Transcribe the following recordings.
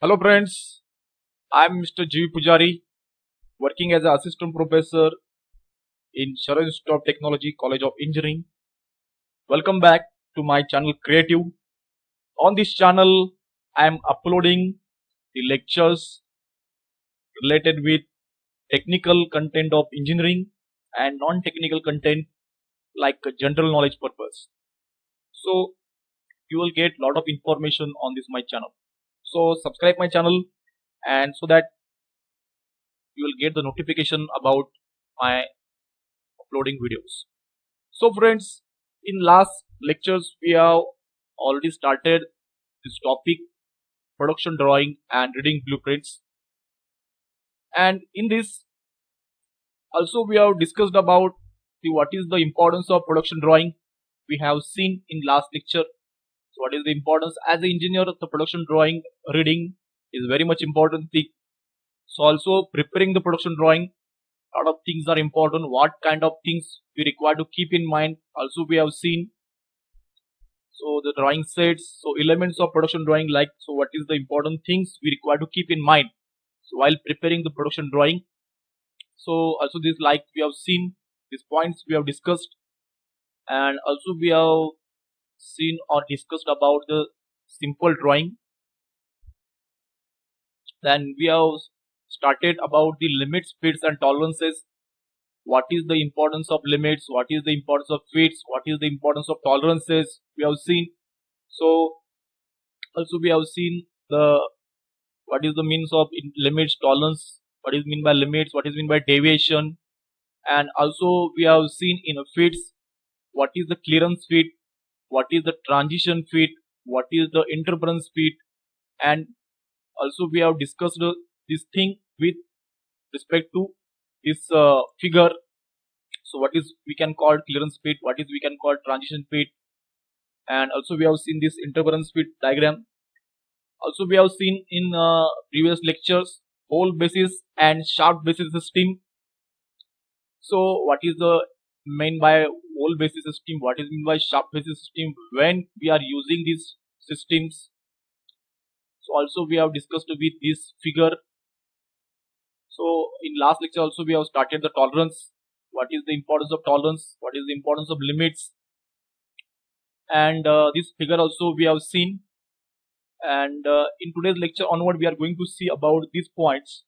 Hello friends, I am Mr. G. Pujari, working as an assistant professor in Sharon Institute of Technology, College of Engineering. Welcome back to my channel Creative. On this channel, I am uploading the lectures related with technical content of engineering and non-technical content like general knowledge purpose. So you will get lot of information on this my channel. So subscribe my channel and so that you will get the notification about my uploading videos. So friends, in last lectures we have already started this topic production drawing and reading blueprints, and in this also we have discussed about what is the importance of production drawing. We have seen in last lecture what is the importance as an engineer. The production drawing reading is very much important thing. So also preparing the production drawing, lot of things are important. What kind of things we require to keep in mind also we have seen. So the drawing sets, so elements of production drawing, like, so what is the important things we require to keep in mind so while preparing the production drawing. So also this, like, we have seen these points we have discussed, and also we have seen or discussed about the simple drawing. Then we have started about the limits, fits and tolerances. What is the importance of limits, what is the importance of fits, what is the importance of tolerances we have seen. So also we have seen the what is the means of limits, tolerance, what is mean by limits, what is mean by deviation, and also we have seen in a fits what is the clearance fit, what is the transition fit, what is the interference fit, and also we have discussed this thing with respect to this figure. So what is we can call clearance fit, what is we can call transition fit, and also we have seen this interference fit diagram. Also we have seen in previous lectures hole basis and shaft basis system. So what is the mean by hole basis system, what is mean by shaft basis system when we are using these systems. So also we have discussed with this figure. So in last lecture also we have started the tolerance, what is the importance of tolerance, what is the importance of limits, and this figure also we have seen. And in today's lecture onward we are going to see about these points,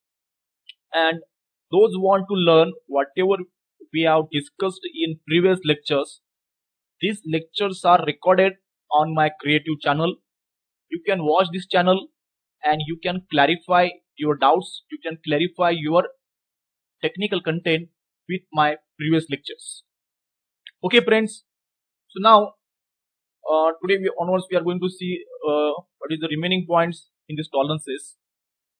and those who want to learn whatever we have discussed in previous lectures, these lectures are recorded on my creative channel. You can watch this channel and you can clarify your doubts, you can clarify your technical content with my previous lectures. Okay friends, so now today onwards we are going to see what is the remaining points in these tolerances.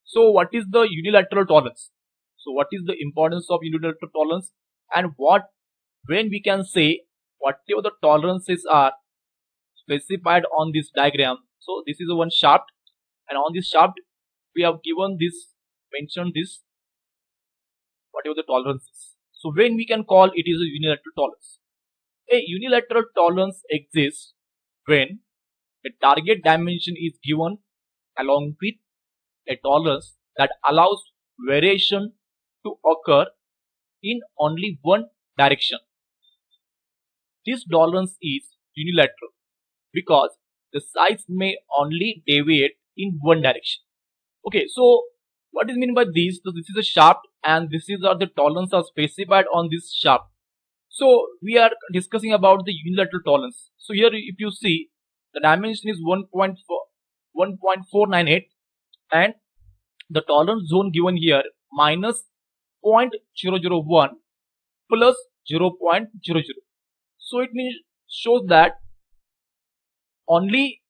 So what is the unilateral tolerance? So what is the importance of unilateral tolerance, and what when we can say whatever the tolerances are specified on this diagram. So this is one shaft, and on this shaft we have given this, mentioned this whatever the tolerances. So when we can call it is a unilateral tolerance. A unilateral tolerance exists when a target dimension is given along with a tolerance that allows variation to occur in only one direction. This tolerance is unilateral because the size may only deviate in one direction. Okay, so what is mean by this? So this is a shaft and this is the tolerance are specified on this shaft. So we are discussing about the unilateral tolerance. So here if you see the dimension is 1.498 and the tolerance zone given here minus 0.001 plus 0.00. So it means shows that only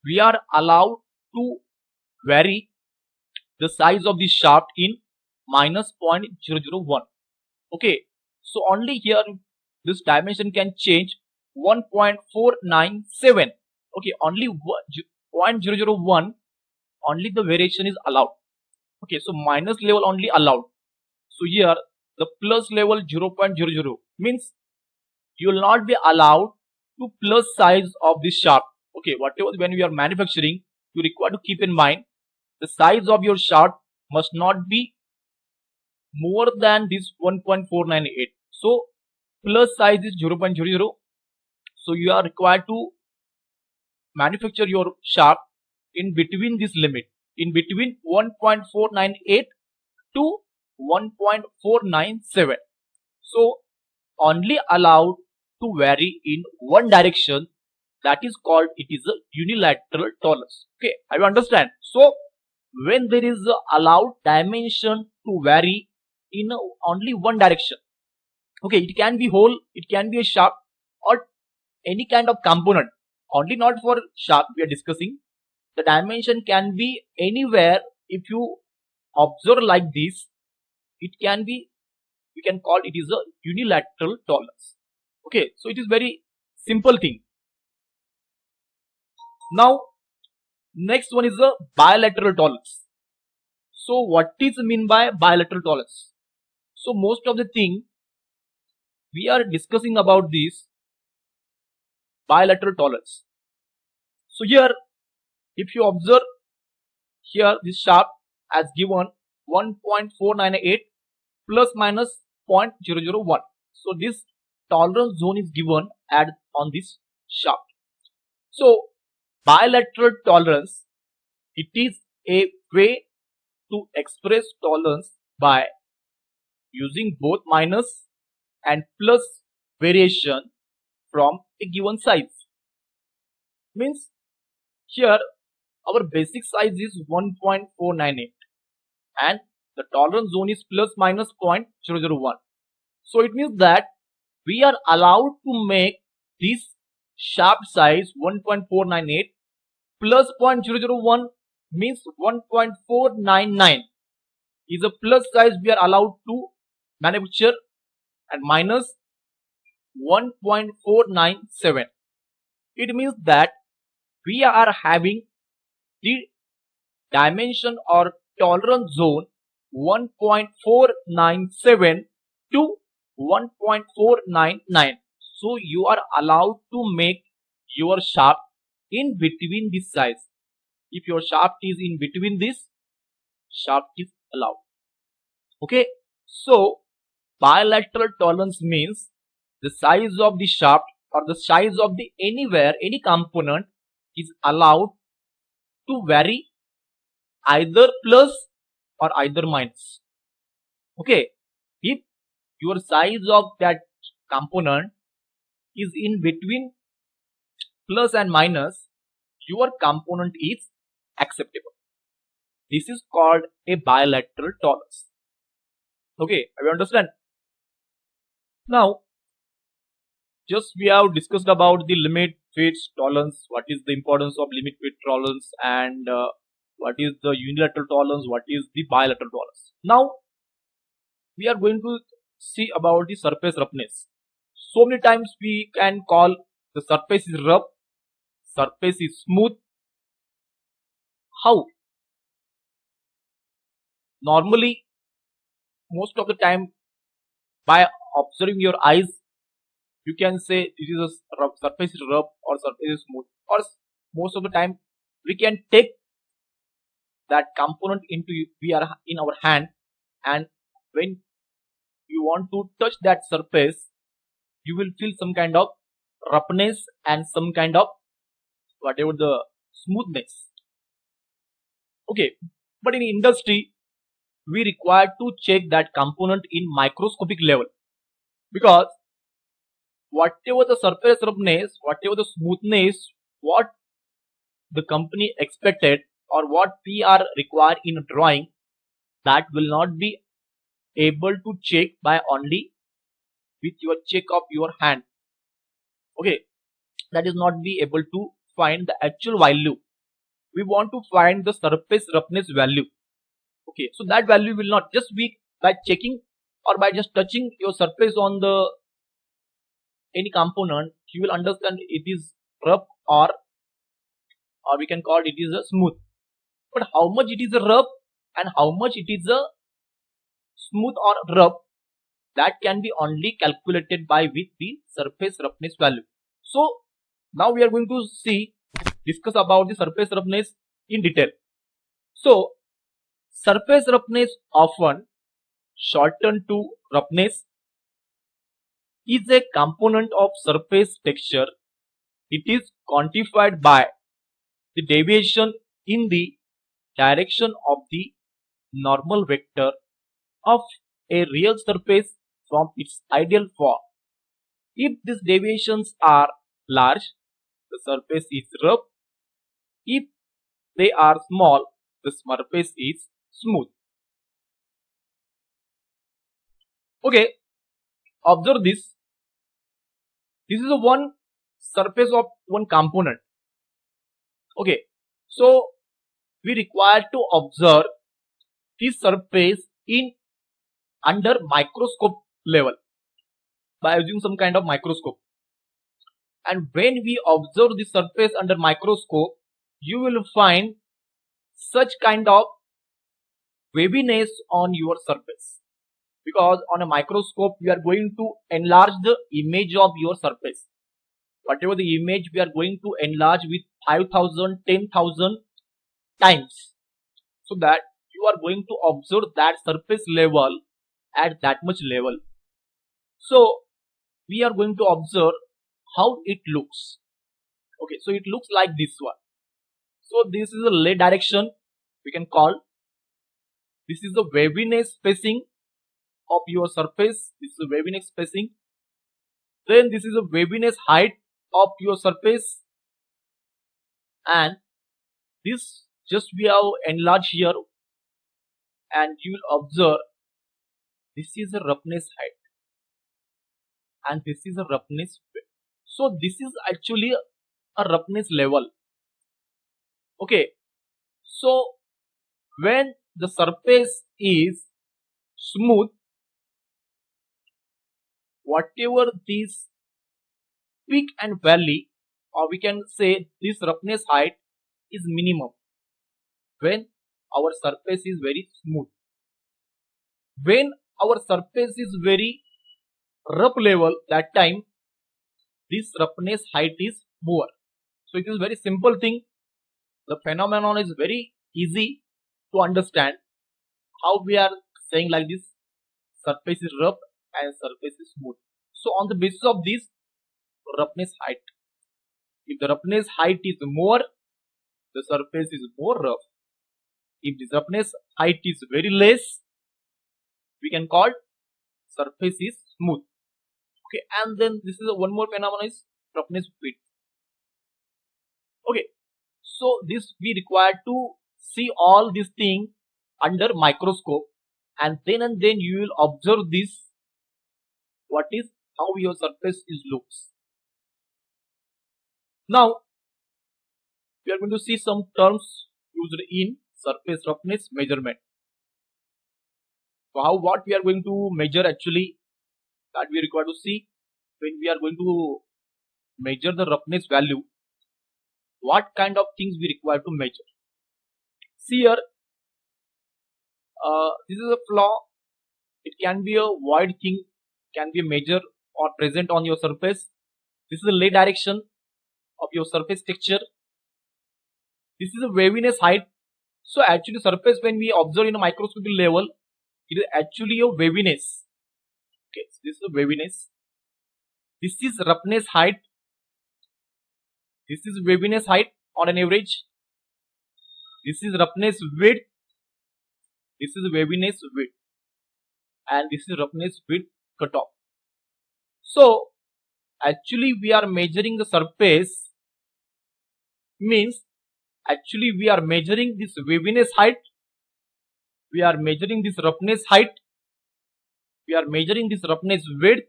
we are allowed to vary the size of the shaft in minus 0.001. Okay, so only here this dimension can change 1.497. Okay, only 0.001 only the variation is allowed. Okay, so minus level only allowed. So here the plus level 0.00 means you will not be allowed to plus size of this shaft. Okay, whatever when we are manufacturing you require to keep in mind the size of your shaft must not be more than this 1.498. So plus size is 0.00. So you are required to manufacture your shaft in between this limit, in between 1.498 to 1.497. So only allowed to vary in one direction, that is called it is a unilateral tolerance. Okay, I understand. So when there is a allowed dimension to vary in only one direction, okay, it can be hole, it can be a shaft or any kind of component, only not for shaft we are discussing. The dimension can be anywhere. If you observe like this, it can be, we can call it is a unilateral tolerance. Okay, so it is very simple thing. Now next one is a bilateral tolerance. So what is mean by bilateral tolerance? So most of the thing we are discussing about this bilateral tolerance. So here if you observe here, this shaft as given 1.498 plus minus 0.001. So this tolerance zone is given on this shaft. So bilateral tolerance, it is a way to express tolerance by using both minus and plus variation from a given size. Means here our basic size is 1.498 and the tolerance zone is plus minus 0.001. So it means that we are allowed to make this shaft size 1.498 plus 0.001 means 1.499 is a plus size we are allowed to manufacture, and minus 1.497. It means that we are having the dimension or tolerance zone 1.497 to 1.499. So you are allowed to make your shaft in between this size. If your shaft is in between this, shaft is allowed. Okay, so bilateral tolerance means the size of the shaft or the size of the any component is allowed to vary either plus or either minus. Okay, if your size of that component is in between plus and minus, your component is acceptable. This is called a bilateral tolerance. Okay, I understand. Now just we have discussed about the limit fits tolerance, what is the importance of limit fit tolerance, and what is the unilateral tolerance, what is the bilateral tolerance. Now we are going to see about the surface roughness. So many times we can call the surface is rough, surface is smooth. How? Normally most of the time by observing your eyes you can say it is a surface is rough or surface is smooth, or most of the time we can take that component into we are in our hand, and when you want to touch that surface you will feel some kind of roughness and some kind of whatever the smoothness. Okay, but in industry we require to check that component in microscopic level, because whatever the surface roughness, whatever the smoothness, what the company expected or what we are required in a drawing, that will not be able to check by only with your check of your hand. Okay, that is not be able to find the actual value. We want to find the surface roughness value. Okay, so that value will not just be by checking or by just touching your surface on the any component, you will understand it is rough or we can call it is a smooth. But how much it is a rough and how much it is a smooth or rough, that can be only calculated by with the surface roughness value. So now we are going to discuss about the surface roughness in detail. So surface roughness, often shortened to roughness, is a component of surface texture. It is quantified by the deviation in the direction of the normal vector of a real surface from its ideal form. If these deviations are large, the surface is rough. If they are small, the surface is smooth. Okay, observe this. This is a one surface of one component. Okay, so we require to observe this surface in under microscope level by using some kind of microscope. And when we observe the surface under microscope, you will find such kind of waviness on your surface, because on a microscope we are going to enlarge the image of your surface. Whatever the image, we are going to enlarge with 5,000, 10,000 times, so that you are going to observe that surface level at that much level. So we are going to observe how it looks. Okay, so it looks like this one. So this is a lay direction, we can call. This is the waviness spacing of your surface. This is the waviness spacing. Then this is the waviness height of your surface, and this just we have enlarged here, and you will observe this is a roughness height and this is a roughness width. So this is actually a roughness level. Okay, so when the surface is smooth, whatever this peak and valley, or we can say this roughness height, is minimum when our surface is very smooth. When our surface is very rough level, that time this roughness height is more. So it is very simple thing. The phenomenon is very easy to understand. How we are saying like this, surface is rough and surface is smooth. So on the basis of this roughness height, if the roughness height is more, the surface is more rough. If the roughness height is very less, we can call surface is smooth. Okay, and then this is one more phenomenon is roughness width. Okay, so this we require to see all these things under microscope, and then you will observe this, what is how your surface is looks. Now we are going to see some terms used in surface roughness measurement. So how what we are going to measure actually, that we require to see when we are going to measure the roughness value, what kind of things we require to measure. See here, this is a flaw. It can be a void thing, can be a measure or present on your surface. This is the lay direction of your surface texture. This is the waviness height. So actually surface, when we observe in a microscopic level, it is actually a waviness. Okay, so this is the waviness. This is roughness height. This is waviness height on an average. This is roughness width. This is waviness width, and this is roughness width cutoff. So actually we are measuring the surface, means actually we are measuring this waviness height, we are measuring this roughness height, we are measuring this roughness width,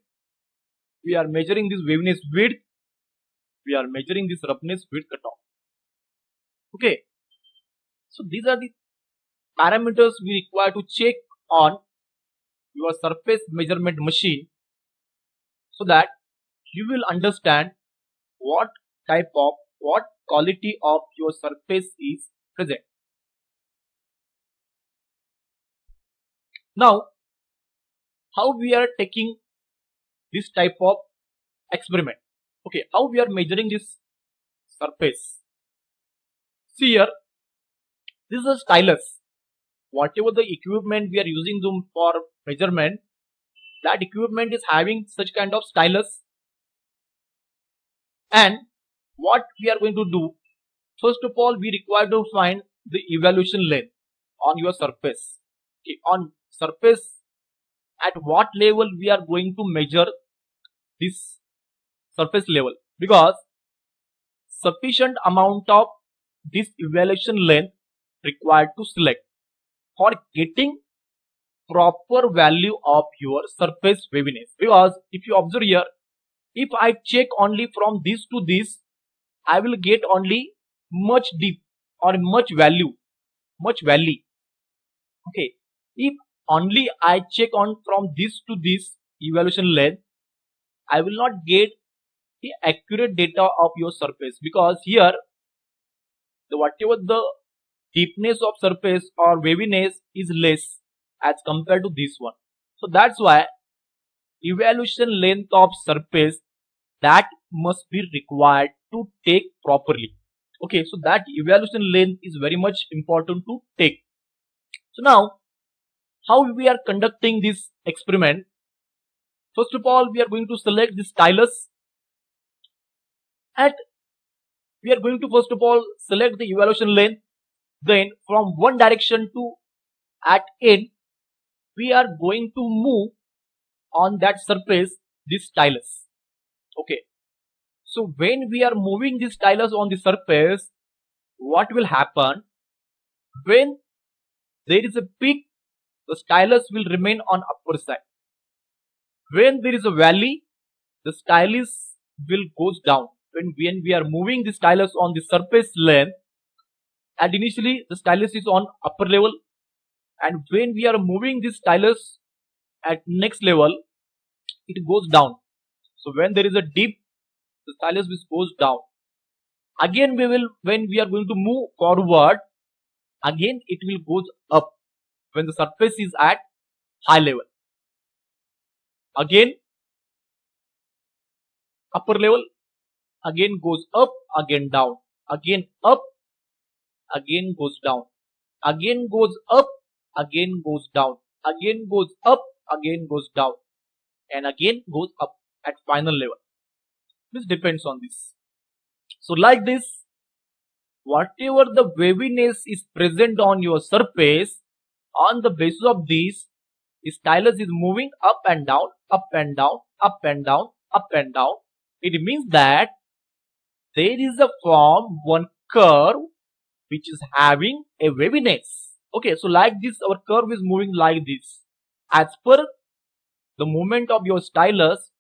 we are measuring this waviness width, we are measuring this roughness width cutoff. Okay, so these are the parameters we require to check on your surface measurement machine, so that you will understand what type of, what quality of your surface is present. Now how we are taking this type of experiment. Okay, how we are measuring this surface. See here, This is a stylus. Whatever the equipment we are using for measurement, that equipment is having such kind of stylus. And what we are going to do, first of all, we require to find the evaluation length on your surface. Okay, on surface, at what level we are going to measure this surface level, because sufficient amount of this evaluation length required to select for getting proper value of your surface waviness. Because if you observe here, if I check only from this to this, I will get only much deep or much valley. Okay, if only I check on from this to this evaluation length, I will not get the accurate data of your surface, because here whatever the deepness of surface or waviness is less as compared to this one. So that's why evaluation length of surface that must be required to take properly. Okay, so that evaluation length is very much important to take. So now, how we are conducting this experiment? First of all, we are going to select the stylus, and we are going to first of all select the evaluation length. Then from one direction to at end, we are going to move on that surface this stylus. Okay, so when we are moving this stylus on the surface, what will happen? When there is a peak, the stylus will remain on upper side. When there is a valley, the stylus will goes down. When we are moving the stylus on the surface length, and initially the stylus is on upper level, and when we are moving this stylus at next level, it goes down. So when there is a dip, the stylus goes down. Again when we are going to move forward, again it will goes up when the surface is at high level. Again upper level, again goes up, again down, again up, again goes down, again goes up, again goes down, again goes up, again goes down, and again goes up at final level. This depends on this. So like this, whatever the waviness is present on your surface, on the basis of this, the stylus is moving up and down, up and down, up and down, up and down. It means that there is a form, one curve which is having a waviness. Okay, so like this, our curve is moving like this. As per the movement of your stylus,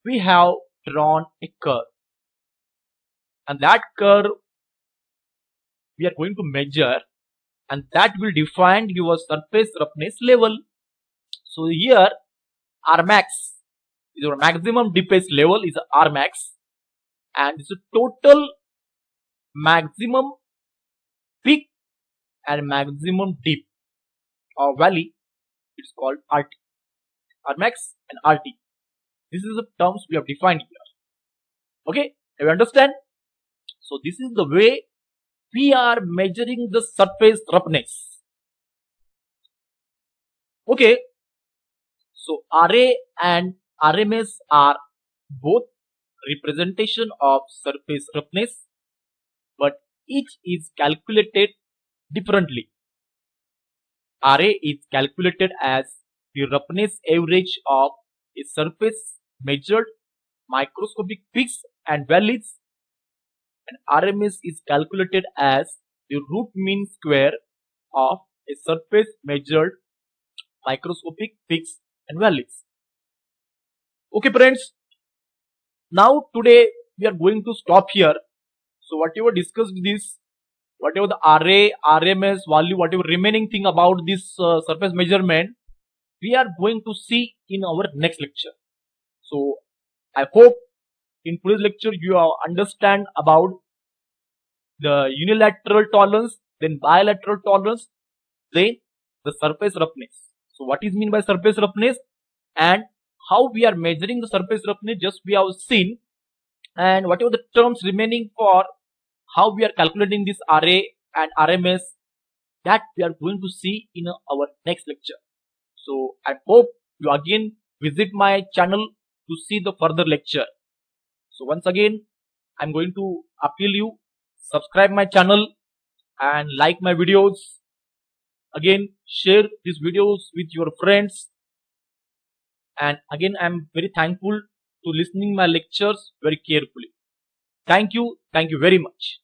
we have drawn a curve, and that curve we are going to measure, and that will define your surface roughness level. So here Rmax is your maximum deepest level is Rmax, and this is total maximum peak and maximum dip or valley. It's called RT. Rmax and RT. This is the terms we have defined here. Okay, you understand? So this is the way we are measuring the surface roughness. Okay, so RA and RMS are both representation of surface roughness, but each is calculated differently. RA is calculated as the roughness average of a surface measured microscopic peaks and valleys, and RMS is calculated as the root mean square of a surface measured microscopic peaks and valleys. Okay friends, now today we are going to stop here. So whatever discussed this, whatever the RA, RMS value, whatever remaining thing about this surface measurement, we are going to see in our next lecture. So I hope in today's lecture you understand about the unilateral tolerance, then bilateral tolerance, then the surface roughness. So what is mean by surface roughness and how we are measuring the surface roughness, just we have seen, and whatever the terms remaining for how we are calculating this RA and RMS, that we are going to see in our next lecture. So I hope you again visit my channel to see the further lecture. So once again, I'm going to appeal you, subscribe my channel and like my videos. Again, share these videos with your friends. And again, I'm very thankful to listening my lectures very carefully. Thank you very much.